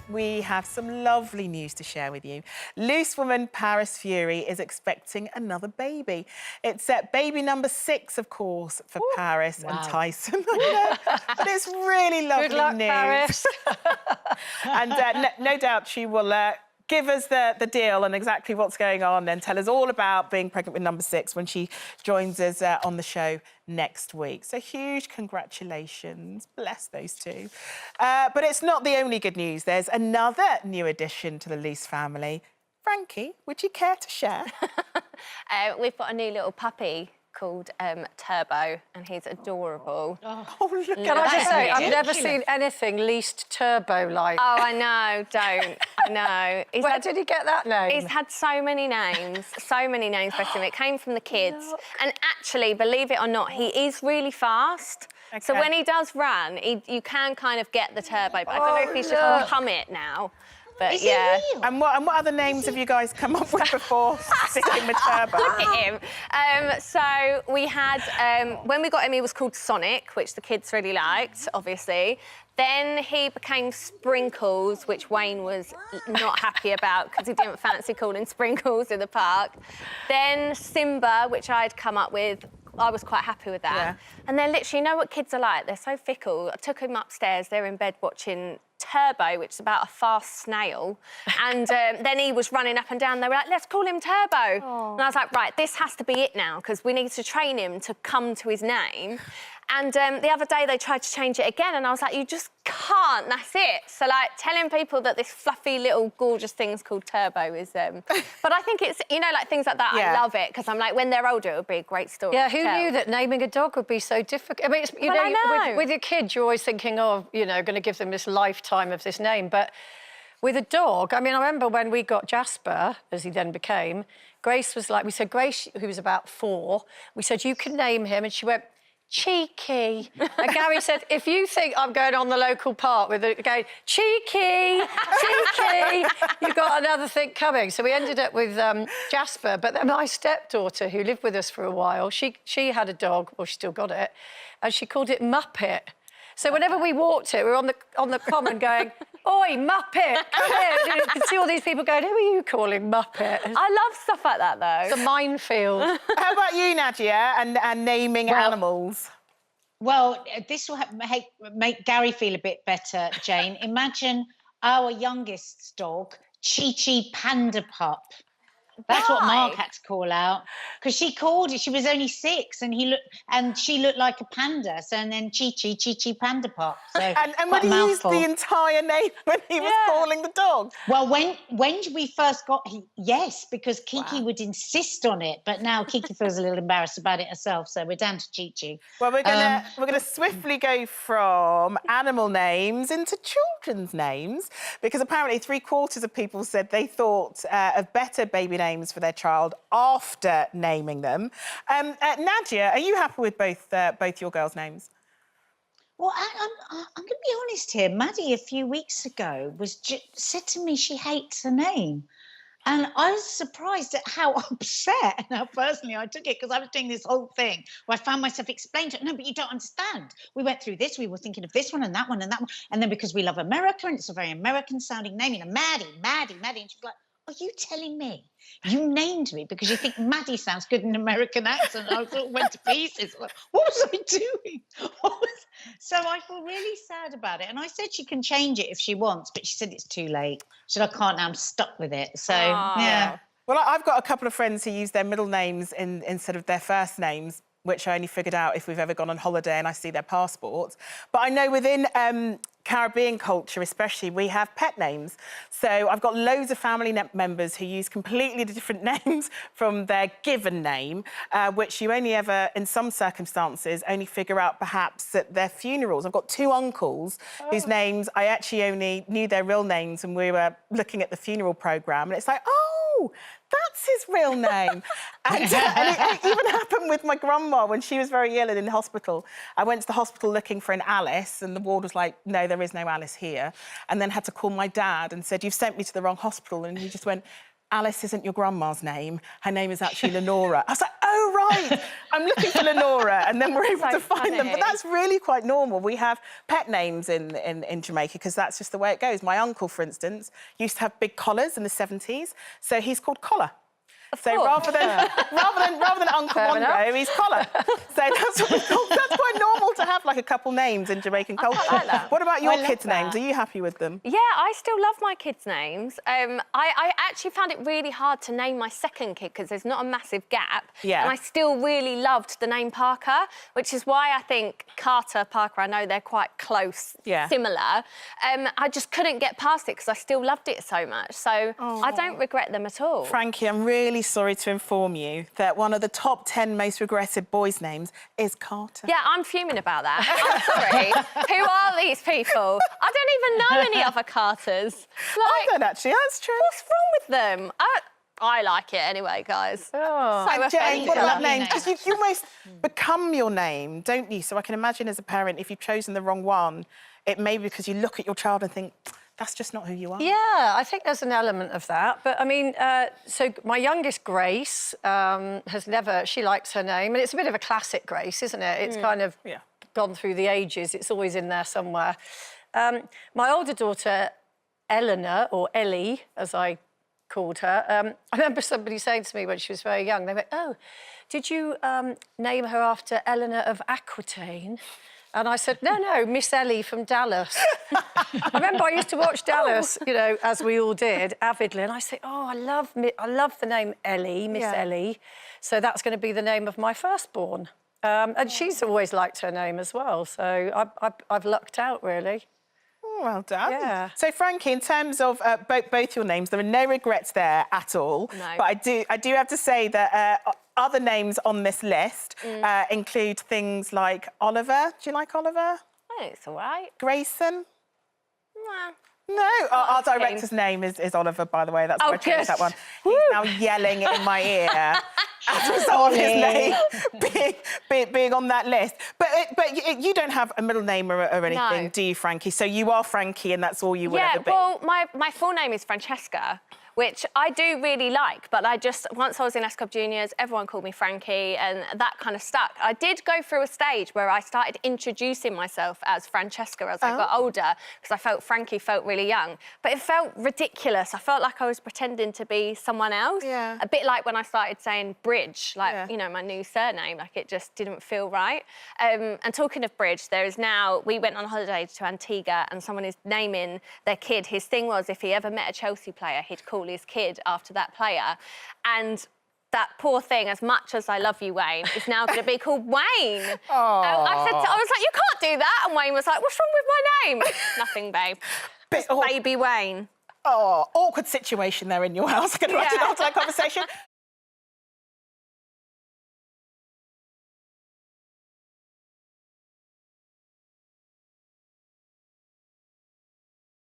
we have some lovely news to share with you. Loose woman Paris Fury is expecting another baby. It's baby number 6, of course, for Paris and Tyson. I know, but it's really lovely Good luck, news. Paris. And no doubt she will give us the deal and exactly what's going on and tell us all about being pregnant with number 6 when she joins us on the show next week. So huge congratulations. Bless those two. But it's not the only good news. There's another new addition to the Lees family. Frankie, would you care to share? We've got a new little puppy called Turbo, and he's adorable. Oh, look. Can I just say, I've never seen anything least Turbo-like. Oh, I know, don't. I know. Where did he get that name? He's had so many names, bless him. It came from the kids. Look. And actually, believe it or not, he is really fast. Okay. So when he does run, you can kind of get the turbo, but I don't know if he's just become it now. But yeah. And what other names have you guys come up with before sticking with Turbo? Look at him. So we had, when we got him, he was called Sonic, which the kids really liked, obviously. Then he became Sprinkles, which Wayne was not happy about because he didn't fancy calling Sprinkles in the park. Then Simba, which I'd come up with. I was quite happy with that. Yeah. And then literally, you know what kids are like? They're so fickle. I took him upstairs. They're in bed watching Turbo, which is about a fast snail. And then he was running up and down. They were like, let's call him Turbo. Aww. And I was like, right, this has to be it now because we need to train him to come to his name. And the other day they tried to change it again and I was like, you just can't, that's it. So, like, telling people that this fluffy little gorgeous thing's called Turbo is... But I think it's, you know, like, things like that, Yeah. I love it because I'm like, when they're older, it'll be a great story. Yeah, to who tell. knew that naming a dog would be so difficult? I mean, it's, you Well, I know, know. with your kids, you're always thinking, oh, you know, going to give them this lifetime of this name. But with a dog, I mean, I remember when we got Jasper, as he then became, Grace was like, we said, Grace, who was about 4, we said, you can name him. And she went, Cheeky. And Gary said, if you think I'm going on the local park with it going, Cheeky, Cheeky, you've got another thing coming. So we ended up with Jasper. But then my stepdaughter, who lived with us for a while, she had a dog, well, she still got it, and she called it Muppet. So whenever we walked it, we were on the common going, oi, Muppet, come here. You could see all these people going, who are you calling Muppet? I love stuff like that, though. It's a minefield. How about you, Nadia, and naming animals? Well, this will make Gary feel a bit better, Jane. Imagine our youngest dog, Chi-Chi Panda Pup. That's what Mark had to call out because she called it. She was only 6, and she looked like a panda. So and then Chi-Chi Panda Pup. So And would he use the entire name when he was calling the dog? Well, when we first got yes, because Kiki would insist on it, but now Kiki feels a little embarrassed about it herself. So we're down to Chi-Chi. Well, we're gonna swiftly go from animal names into children's names because apparently 3/4 of people said they thought of better baby names for their child after naming them. Nadia, are you happy with both your girls' names? Well, I'm going to be honest here. Maddie, a few weeks ago, said to me she hates the name. And I was surprised at how upset and how personally I took it because I was doing this whole thing where I found myself explaining to her, no, but you don't understand. We went through this, we were thinking of this one and that one and that one. And then because we love America and it's a very American-sounding name, you know, Maddie. And she was like, are you telling me you named me because you think Maddie sounds good in an American accent? I sort of went to pieces. Like, what was I doing? So I feel really sad about it. And I said she can change it if she wants, but she said it's too late. She said, I can't now, I'm stuck with it. So, yeah. Well, I've got a couple of friends who use their middle names instead of their first names, which I only figured out if we've ever gone on holiday and I see their passports. But I know within Caribbean culture especially, we have pet names. So I've got loads of family members who use completely different names from their given name, which you only ever, in some circumstances, only figure out perhaps at their funerals. I've got 2 uncles whose names I actually only knew their real names when we were looking at the funeral programme. And it's like, oh, that's his real name. and it even happened with my grandma when she was very ill and in hospital. I went to the hospital looking for an Alice and the ward was like, no, there is no Alice here. And then had to call my dad and said, you've sent me to the wrong hospital. And he just went, Alice isn't your grandma's name. Her name is actually Lenora. I was like, oh, right. I'm looking for Lenora. And then we're able to find them. But that's really quite normal. We have pet names in Jamaica because that's just the way it goes. My uncle, for instance, used to have big collars in the 70s. So he's called Collar. So rather than Uncle Mondo, he's Collar. So that's what we call. That's quite normal to have like a couple names in Jamaican culture. I like that. What about your kids' names? Are you happy with them? Yeah, I still love my kids' names. I actually found it really hard to name my second kid because there's not a massive gap. Yeah. And I still really loved the name Parker, which is why I think Carter, Parker, I know they're quite close, similar. I just couldn't get past it because I still loved it so much. So I don't regret them at all. Frankie, I'm really sorry to inform you that one of the top 10 most regretted boys' names is Carter. Yeah, I'm fuming about that. I'm sorry. Who are these people? I don't even know any other Carters. I don't actually, that's true. What's wrong with them? I like it anyway, guys. Oh. So Jane, what about offended. names? Because you almost become your name, don't you? So I can imagine as a parent, if you've chosen the wrong one, it may be because you look at your child and think, that's just not who you are. Yeah, I think there's an element of that. But I mean, so my youngest, Grace, she likes her name. And it's a bit of a classic Grace, isn't it? It's kind of gone through the ages. It's always in there somewhere. My older daughter, Eleanor, or Ellie, as I called her, I remember somebody saying to me when she was very young, they went, oh, did you name her after Eleanor of Aquitaine? And I said, no, Miss Ellie from Dallas. I remember I used to watch Dallas, you know, as we all did, avidly. And I said, oh, I love the name Ellie, Miss Ellie. So that's going to be the name of my firstborn. And she's always liked her name as well. So I've lucked out, really. Oh, well done. Yeah. So, Frankie, in terms of both your names, there are no regrets there at all. No. But I do have to say that other names on this list include things like Oliver. Do you like Oliver? I think it's all right. Grayson? Well, No, our director's name is Oliver, by the way. That's why I changed that one. He's now yelling in my ear as a result of his name being on that list. But you don't have a middle name or anything, do you, Frankie? So you are Frankie, and that's all you will ever be. Yeah, well, my full name is Francesca, which I do really like, but once I was in S Club Juniors, everyone called me Frankie, and that kind of stuck. I did go through a stage where I started introducing myself as Francesca as I got older, because I felt Frankie felt really young, but it felt ridiculous. I felt like I was pretending to be someone else. Yeah. A bit like when I started saying Bridge, like, you know, my new surname, like it just didn't feel right. And talking of Bridge, we went on holiday to Antigua and someone is naming their kid. His thing was if he ever met a Chelsea player, he'd call his kid after that player. And that poor thing, as much as I love you, Wayne, is now going to be called Wayne. I was like, you can't do that. And Wayne was like, what's wrong with my name? Nothing, babe. Baby Wayne. Oh, awkward situation there in your house. I can imagine after that conversation.